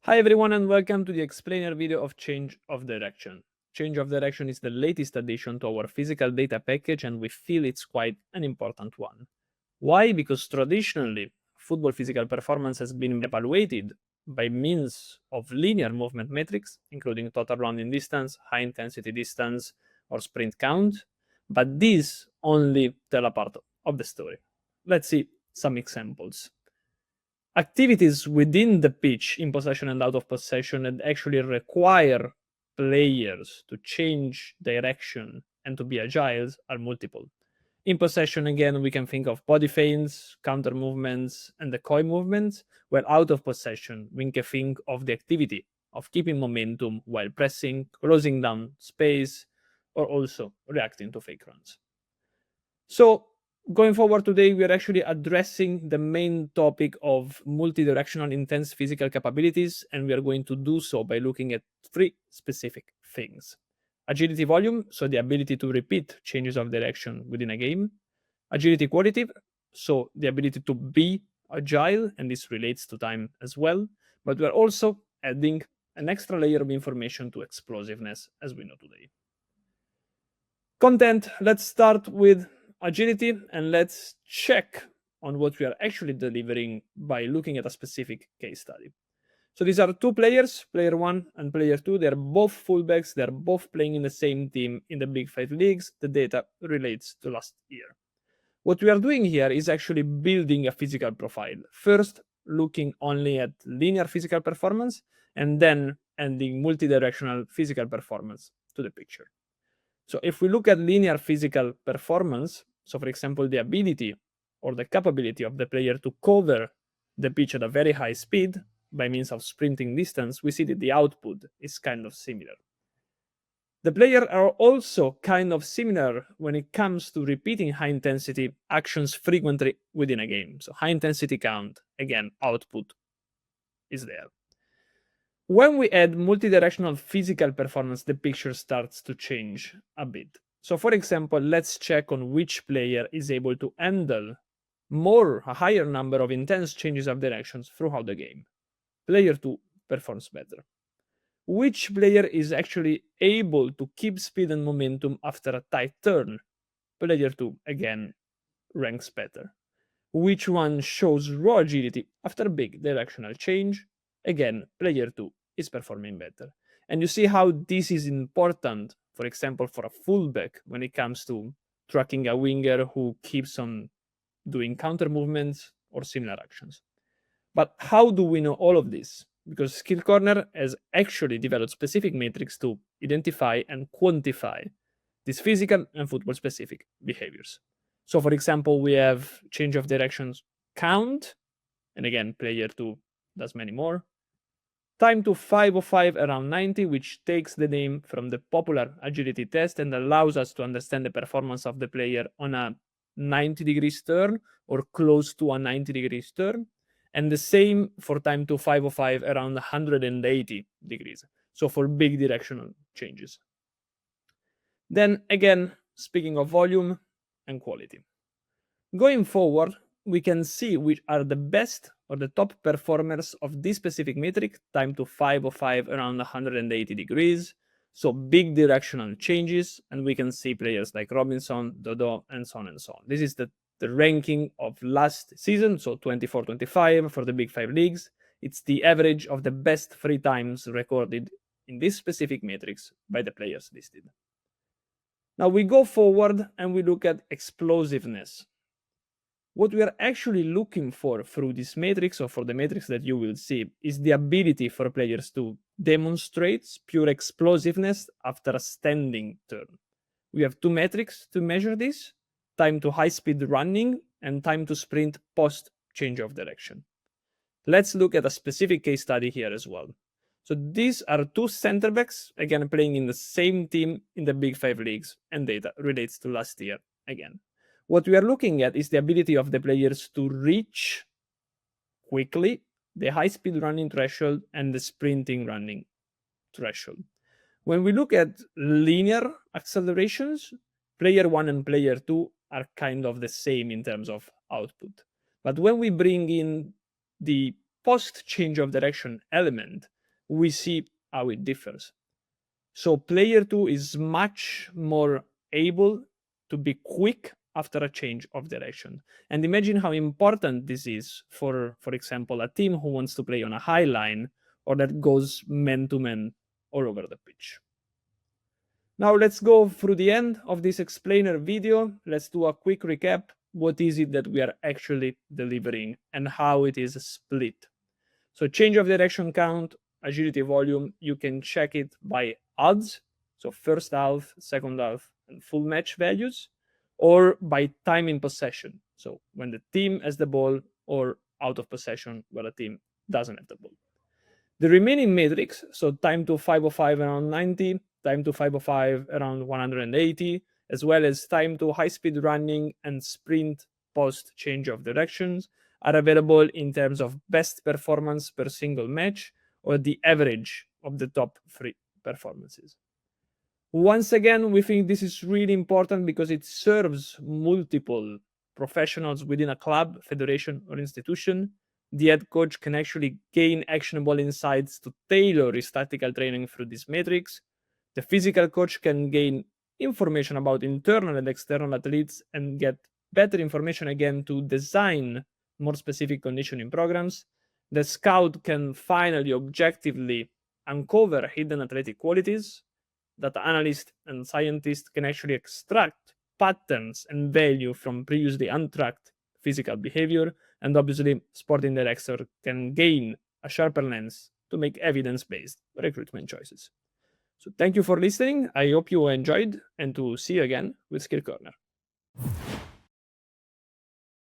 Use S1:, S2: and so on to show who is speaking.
S1: Hi everyone and welcome to the explainer video of Change of Direction. Change of Direction is the latest addition to our physical data package and we feel it's quite an important one. Why? Because traditionally, football physical performance has been evaluated by means of linear movement metrics, including total running distance, high intensity distance, or sprint count, but these only tell a part of the story. Let's see some examples. Activities within the pitch, in possession and out of possession, that actually require players to change direction and to be agile are multiple. In possession, again, we can think of body feints, counter movements, and decoy movements, while out of possession, we can think of the activity of keeping momentum while pressing, closing down space, or also reacting to fake runs. So going forward today, we are actually addressing the main topic of multi-directional intense physical capabilities, and we are going to do so by looking at three specific things. Agility volume, so the ability to repeat changes of direction within a game. Agility qualitative, so the ability to be agile, and this relates to time as well. But we are also adding an extra layer of information to explosiveness, as we know today. Content, let's start with agility and let's check on what we are actually delivering by looking at a specific case study. So these are two players, player one and player two. They're both fullbacks. They're both playing in the same team in the Big Five leagues. The data relates to last year. What we are doing here is actually building a physical profile. First, looking only at linear physical performance, and then adding multi-directional physical performance to the picture. So if we look at linear physical performance, so for example, the ability or the capability of the player to cover the pitch at a very high speed by means of sprinting distance, we see that the output is kind of similar. The players are also kind of similar when it comes to repeating high intensity actions frequently within a game. So high intensity count, again, output is there. When we add multi-directional physical performance, the picture starts to change a bit. So for example, let's check on which player is able to handle a higher number of intense changes of directions throughout the game. Player 2 performs better. Which player is actually able to keep speed and momentum after a tight turn? Player 2, again, ranks better. Which one shows raw agility after big directional change? Again, player 2 is performing better. And you see how this is important, for example, for a fullback when it comes to tracking a winger who keeps on doing counter movements or similar actions. But how do we know all of this? Because Skill Corner has actually developed specific metrics to identify and quantify these physical and football specific behaviors. So, for example, we have change of directions count, and again, player 2 does many more. Time to 505 around 90, which takes the name from the popular agility test and allows us to understand the performance of the player on a 90 degrees turn or close to a 90 degrees turn. And the same for time to 505 around 180 degrees. So for big directional changes. Then again, speaking of volume and quality. Going forward, we can see which are the best or the top performers of this specific metric, time to 505 around 180 degrees. So big directional changes, and we can see players like Robinson, Dodo, and so on and so on. This is the ranking of last season, so 24-25 for the Big Five leagues. It's the average of the best 3 times recorded in this specific metrics by the players listed. Now we go forward and we look at explosiveness. What we are actually looking for through this matrix, or for the matrix that you will see, is the ability for players to demonstrate pure explosiveness after a standing turn. We have 2 metrics to measure this: time to high speed running and time to sprint post change of direction. Let's look at a specific case study here as well. So these are 2 center backs, again playing in the same team in the Big Five leagues, and data relates to last year again. What we are looking at is the ability of the players to reach quickly the high speed running threshold and the sprinting running threshold. When we look at linear accelerations, player 1 and player 2 are kind of the same in terms of output. But when we bring in the post change of direction element, we see how it differs. So player 2 is much more able to be quick after a change of direction. And imagine how important this is for example, a team who wants to play on a high line or that goes man to man all over the pitch. Now let's go through the end of this explainer video. Let's do a quick recap. What is it that we are actually delivering and how it is split? So change of direction count, agility volume, you can check it by odds, so first half, second half, and full match values, or by time in possession, so when the team has the ball, or out of possession where the team doesn't have the ball. The remaining metrics, so time to 505 around 90, time to 505 around 180, as well as time to high-speed running and sprint post change of directions, are available in terms of best performance per single match or the average of the top 3 performances. Once again, we think this is really important because it serves multiple professionals within a club, federation, or institution. The head coach can actually gain actionable insights to tailor his tactical training through these metrics. The physical coach can gain information about internal and external athletes and get better information again to design more specific conditioning programs. The scout can finally objectively uncover hidden athletic qualities. Data analysts and scientists can actually extract patterns and value from previously untracked physical behavior. And obviously, sporting director can gain a sharper lens to make evidence-based recruitment choices. So thank you for listening. I hope you enjoyed, and to see you again with Skill Corner.